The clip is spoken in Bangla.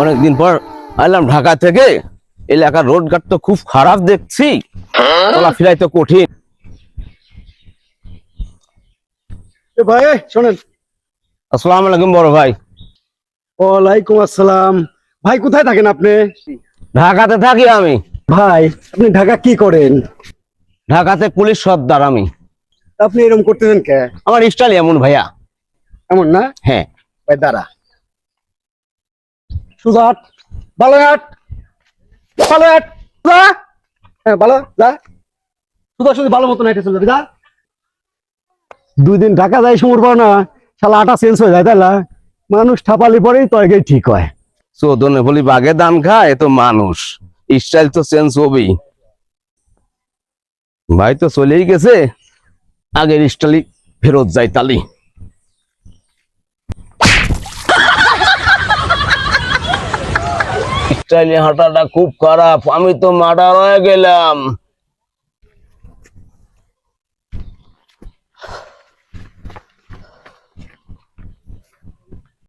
অনেকদিন পর আইলাম ঢাকা থেকে। এলাকার রোড ঘাট তো খুব খারাপ দেখছি, চলাফেরাই তো কঠিন। ভাই শোনেন। আসসালামু আলাইকুম বড় ভাই। ওয়ালাইকুম আসসালাম। ভাই কোথায় থাকেন আপনি? ঢাকাতে থাকি আমি। ভাই আপনি ঢাকা কি করেন? ঢাকাতে পুলিশ সর্দার আমি। আপনি এরকম করতেছেন কে? আমার স্টাইল এমন ভাইয়া। এমন না হ্যাঁ। ভাই, দাঁড়া। সুজাট ভালো হাট, ভালো হাট, যা। হ্যাঁ ভালো যা, সুজা সুজি ভালো মতন হাইটে চলে যাবি, যা। 2 দিন ঢাকা যাই সময় পাও না, শালা আটা চেঞ্জ হয়ে যায়, তাই না? মানুষ ঠাপালি পরেই তো আগে ঠিক হয়। চোদনে বলি বাঘে দান খায়, এ তো মানুষ, স্টাইল তো চেঞ্জ হবেই। ভাই তো চলেই গেছে, আগের স্টাইলই ফেরত যায় তালি। স্টাইলে হাঁটাটা খুব খারাপ, আমি তো মার্ডার হয়ে গেলাম।